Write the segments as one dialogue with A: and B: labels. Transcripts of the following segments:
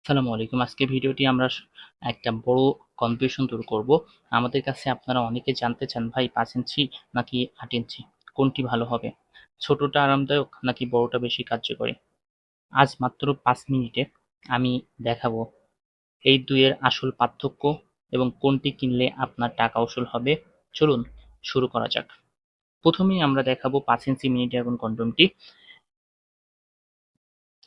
A: আসসালামু আলাইকুম। আজকে ভিডিওটি আমরা একটা বড় কনফিউশন দূর করব। আমাদের কাছে আপনারা অনেকে জানতে চান, ভাই 5 ইঞ্চি নাকি 8 ইঞ্চি কোনটি ভালো হবে? ছোটটা আরামদায়ক নাকি বড়টা বেশি কার্যকরী? আজ মাত্র 5 মিনিটে আমি দেখাবো এই দুইয়ের আসল পার্থক্য এবং কোনটি কিনলে আপনার টাকা উসুল হবে। চলুন শুরু করা যাক। প্রথমেই আমরা দেখাবো 5 ইঞ্চি মিনি ড্রাগন কনডমটি।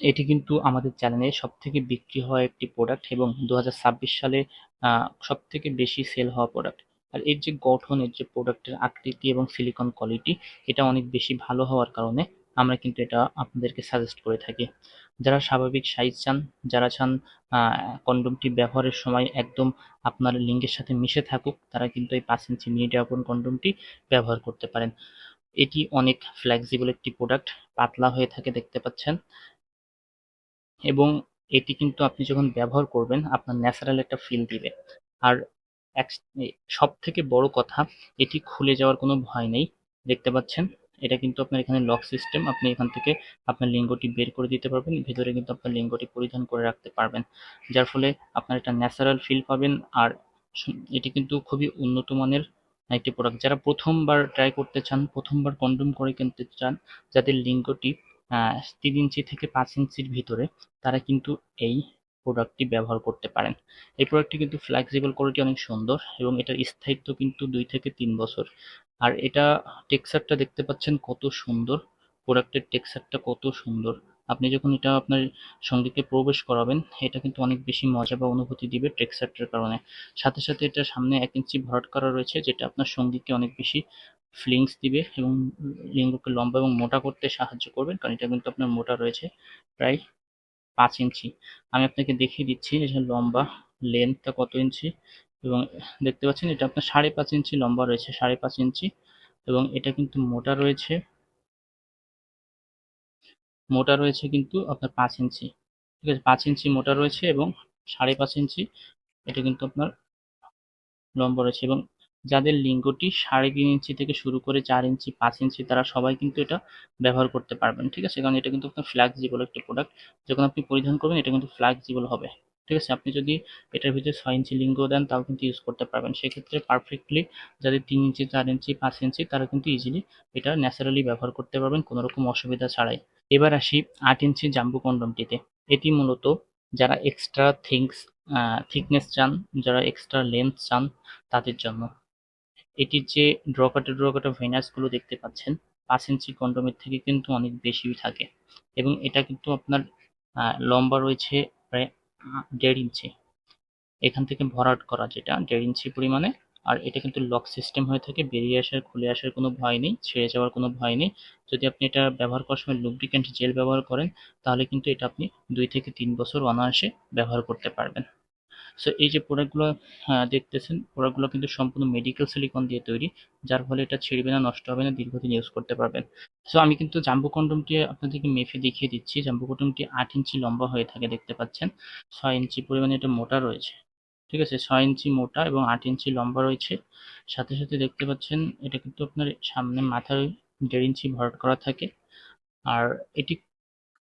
A: এটি কিন্তু আমাদের চ্যানেলে সবথেকে বিক্রি হওয়া একটি প্রোডাক্ট এবং 2026 সালে সবথেকে বেশি সেল হওয়া প্রোডাক্ট। আর এর যে গঠন, এর যে প্রোডাক্টের আকৃতি এবং সিলিকন কোয়ালিটি, এটা অনেক বেশি ভালো হওয়ার কারণে আমরা কিন্তু এটা আপনাদেরকে সাজেস্ট করে থাকি। যারা স্বাভাবিক সাইজ চান, যারা চান কন্ডমটি ব্যবহারের সময় একদম আপনার লিঙ্গের সাথে মিশে থাকুক, তারা কিন্তু এই 5 ইঞ্চি মিনি ড্রাগন কন্ডমটি ব্যবহার করতে পারেন। এটি অনেক ফ্লেক্সিবল একটি প্রোডাক্ট, পাতলা হয়ে থাকে দেখতে পাচ্ছেন, এবং এটি কিন্তু আপনি যখন ব্যবহার করবেন আপনার ন্যাচারাল একটা ফিল দিবে। আর সব থেকে বড় কথা, এটি খুলে যাওয়ার কোনো ভয় নেই। দেখতে পাচ্ছেন, এটা কিন্তু আপনার এখানে লক সিস্টেম, আপনি এখান থেকে আপনার লিঙ্গটি বের করে দিতে পারবেন, ভেতরে কিন্তু আপনার লিঙ্গটি পরিধান করে রাখতে পারবেন, যার ফলে আপনার একটা ন্যাচারাল ফিল পাবেন। আর এটি কিন্তু খুবই উন্নত মানের একটি প্রোডাক্ট। যারা প্রথমবার ট্রাই করতে চান, প্রথমবার কন্ডম করে কিনতে চান, যাদের লিঙ্গটি 3 ইঞ্চি থেকে 5 ইঞ্চির ভিতরে, তারা কিন্তু এই প্রোডাক্টটি ব্যবহার করতে পারেন। এই প্রোডাক্টটি কিন্তু ফ্লেক্সিবল, কোয়ালিটি অনেক সুন্দর এবং এটার স্থায়িত্ব কিন্তু 2 থেকে 3 বছর। আর এটা টেক্সচারটা দেখতে পাচ্ছেন কত সুন্দর, প্রোডাক্টের টেক্সচারটা কত সুন্দর। আপনি যখন এটা আপনার সঙ্গীকে প্রবেশ করাবেন, এটা কিন্তু অনেক বেশি মজা বা অনুভূতি দিবে টেক্সচারটার কারণে। সাথে সাথে এটা সামনে 1 ইঞ্চি ভরাট করা রয়েছে, যেটা আপনার সঙ্গীকে অনেক বেশি ফিলিংস দিবে এবং লিঙ্গকে লম্বা এবং মোটা করতে সাহায্য করবে, কারণ এটা কিন্তু আপনার মোটা রয়েছে প্রায় 5 ইঞ্চি। আমি আপনাকে দেখিয়ে দিচ্ছি যে লম্বা লেন্থটা কত ইঞ্চি, এবং দেখতে পাচ্ছেন এটা আপনার 5.5 ইঞ্চি লম্বা রয়েছে, 5.5 ইঞ্চি, এবং এটা কিন্তু মোটা রয়েছে কিন্তু আপনার 5 ইঞ্চি। ঠিক আছে, 5 ইঞ্চি মোটা রয়েছে এবং 5.5 ইঞ্চি এটা কিন্তু আপনার লম্বা রয়েছে। এবং যাদের লিঙ্গটি 3.5 ইঞ্চি থেকে শুরু করে 4 ইঞ্চি, 5 ইঞ্চি, তারা সবাই কিন্তু এটা ব্যবহার করতে পারবেন। ঠিক আছে, কারণ এটা কিন্তু আপনার ফ্লেক্সিবল একটা প্রোডাক্ট, যখন আপনি পরিধান করবেন এটা কিন্তু ফ্লেক্সিবল হবে। ঠিক আছে, আপনি যদি এটার ভিতরে 6 ইঞ্চি লিঙ্গ দেন তাও কিন্তু ইউজ করতে পারবেন, সেক্ষেত্রে পারফেক্টলি যাদের 3 ইঞ্চি, 4 ইঞ্চি, 5 ইঞ্চি, তারা কিন্তু ইজিলি এটা ন্যাচারালি ব্যবহার করতে পারবেন কোনো রকম অসুবিধা ছাড়াই। এবার আসি 8 ইঞ্চি জাম্বো কন্ডমটিতে। এটি মূলত যারা এক্সট্রা থিকনেস চান, যারা এক্সট্রা লেন্থ চান, তাদের জন্য। এটির যে ড্র কাটা ভেনাসগুলো দেখতে পাচ্ছেন, 5 ইঞ্চি কন্ডোমের থেকে কিন্তু অনেক বেশি থাকে, এবং এটা কিন্তু আপনার লম্বা রয়েছে প্রায় 1.5 ইঞ্চি। এখান থেকে ভরাট করা যেটা 1.5 ইঞ্চি পরিমাণে। আর এটা কিন্তু লক সিস্টেম হয়ে থাকে, বেরিয়ে আসার খুলে আসার কোনো ভয় নেই, ছেড়ে যাওয়ার কোনো ভয় নেই। যদি আপনি এটা ব্যবহার করার সময় লুব্রিক্যান্ট জেল ব্যবহার করেন, তাহলে কিন্তু এটা আপনি 2 থেকে 3 বছর অনায়াসে ব্যবহার করতে পারবেন। সো এই যে প্রোডাক্টগুলো দেখতেছেন, প্রোডাক্টগুলো কিন্তু সম্পূর্ণ মেডিকেল সিলিকন দিয়ে তৈরি, যার ফলে এটা ছিঁড়বে না, নষ্ট হবে না, দীর্ঘদিন ইউজ করতে পারবেন। সো আমি কিন্তু জাম্বো কন্ডমটি আপনাদেরকে মেপে দেখিয়ে দিচ্ছি। জাম্বো কন্ডমটি 8 ইঞ্চি লম্বা হয়ে থাকে দেখতে পাচ্ছেন, 6 ইঞ্চি পরিমাণে এটা মোটা রয়েছে। ঠিক আছে, 6 ইঞ্চি মোটা এবং 8 ইঞ্চি লম্বা রয়েছে। সাথে সাথে দেখতে পাচ্ছেন এটা কিন্তু আপনার সামনে মাথায় 1.5 ইঞ্চি ভরাট করা থাকে। আর এটি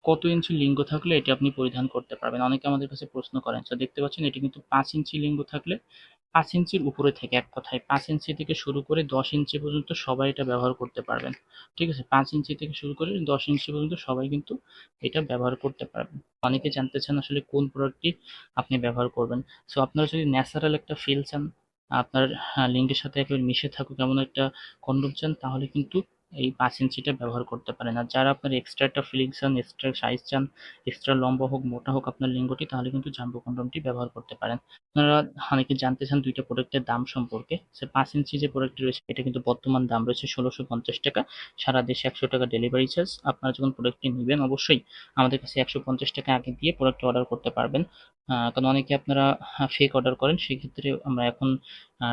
A: কত ইঞ্চি লিঙ্গ থাকলে এটি আপনি পরিধান করতে পারবেন, অনেকে আমাদের কাছে প্রশ্ন করেন। তো দেখতে পাচ্ছেন এটি কিন্তু 5 ইঞ্চি লিঙ্গ থাকলে, 5 ইঞ্চির উপরে থেকে, এক কথায় 5 ইঞ্চি থেকে শুরু করে 10 ইঞ্চি পর্যন্ত সবাই এটা ব্যবহার করতে পারবেন। ঠিক আছে, 5 ইঞ্চি থেকে শুরু করে 10 ইঞ্চি পর্যন্ত সবাই কিন্তু এটা ব্যবহার করতে পারবেন। অনেকে জানতে চান আসলে কোন প্রোডাক্টটি আপনি ব্যবহার করবেন। সো আপনারা যদি ন্যাচারাল একটা ফিল চান, আপনার লিঙ্গের সাথে একেবারে মিশে থাকুক এমন একটা কন্ডম চান, তাহলে কিন্তু এই 5 ইঞ্চিটা ব্যবহার করতে পারেন। আর যারা আপনার এক্সট্রা একটা ফিলিং চান, এক্সট্রা সাইজ চান, এক্সট্রা লম্বা হোক মোটা হোক আপনার লিঙ্গটি, তাহলে কিন্তু জাম্বো কন্ডমটি ব্যবহার করতে পারেন। আপনারা অনেকে জানতে চান দুইটা প্রোডাক্টের দাম সম্পর্কে। সে 5 ইঞ্চি যে প্রোডাক্টটি রয়েছে এটা কিন্তু বর্তমান দাম রয়েছে 1650 টাকা, সারা দেশে 100 টাকা ডেলিভারি চার্জ। আপনারা যখন প্রোডাক্টটি নেবেন অবশ্যই আমাদের কাছে 150 টাকা আগে দিয়ে প্রোডাক্ট অর্ডার করতে পারবেন, কারণ অনেকে আপনারা ফেক অর্ডার করেন, সেক্ষেত্রে আমরা এখন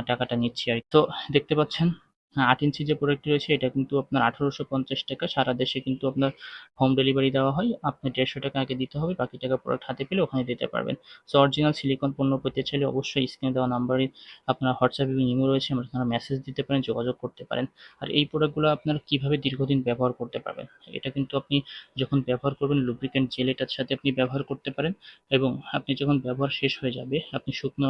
A: টাকাটা নিচ্ছি আর কি। তো দেখতে পাচ্ছেন হ্যাঁ, 8 ইঞ্চি যে প্রোডাক্টটি রয়েছে এটা কিন্তু আপনার 1850 টাকা। সারা দেশে কিন্তু আপনার হোম ডেলিভারি দেওয়া হয়। আপনি 150 টাকা আগে দিতে হবে, বাকি টাকা প্রোডাক্ট হাতে পেলে ওখানে দিতে পারবেন। সো অরিজিনাল সিলিকন পণ্য পেতে চাইলে অবশ্যই স্ক্রিনে দেওয়া নাম্বারে আপনার হোয়াটসঅ্যাপ এবং ইমো রয়েছে, আপনারা মেসেজ দিতে পারেন, যোগাযোগ করতে পারেন। আর এই প্রোডাক্টগুলো আপনারা কিভাবে দীর্ঘদিন ব্যবহার করতে পারবেন, এটা কিন্তু আপনি যখন ব্যবহার করবেন লুব্রিক্যান্ট জেল এটার সাথে আপনি ব্যবহার করতে পারেন, এবং আপনি যখন ব্যবহার শেষ হয়ে যাবে আপনি শুকনো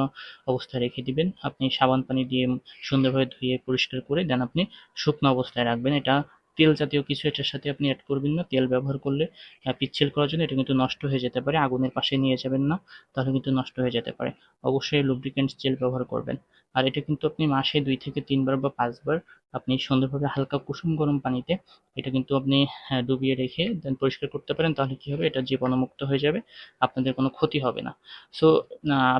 A: অবস্থায় রেখে দিবেন। আপনি সাবান পানি দিয়ে সুন্দরভাবে ধুয়ে পরিষ্কার করে দেন আপনি শুকনো অবস্থায় রাখবেন। এটা তেল জাতীয় কিছু এটার সাথে আপনি অ্যাড করবেন না। তেল ব্যবহার করলে পিচ্ছিল করার জন্য এটা কিন্তু নষ্ট হয়ে যেতে পারে। আগুনের পাশে নিয়ে যাবেন না, তাহলে কিন্তু নষ্ট হয়ে যেতে পারে। অবশ্যই লুব্রিক্যান্ট জেল ব্যবহার করবেন। আর এটা কিন্তু আপনি মাসে 2 থেকে 3 বার বা 5 বার আপনি সুন্দরভাবে হালকা কুসুম গরম পানিতে এটা কিন্তু আপনি ডুবিয়ে রেখে দেন পরিষ্কার করতে পারেন। তাহলে কি হবে, এটা জীবাণুমুক্ত হয়ে যাবে, আপনাদের কোনো ক্ষতি হবে না। সো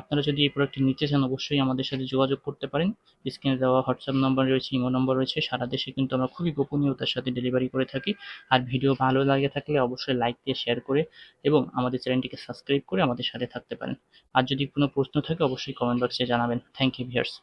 A: আপনারা যদি এই প্রোডাক্টটি নিতে চান অবশ্যই আমাদের সাথে যোগাযোগ করতে পারেন। স্ক্রিনে দেওয়া হোয়াটসঅ্যাপ নাম্বার রয়েছে, ইমো নম্বর রয়েছে। সারা দেশে কিন্তু আমরা খুবই গোপনীয়তার সাথে ডেলিভারি করে থাকি। আর ভিডিও ভালো লাগে থাকলে অবশ্যই লাইক দিয়ে শেয়ার করে এবং আমাদের চ্যানেলটিকে সাবস্ক্রাইব করে আমাদের সাথে থাকতে পারেন। আর যদি কোনো প্রশ্ন থাকে অবশ্যই কমেন্ট বক্সে জানাবেন। Thank you viewers.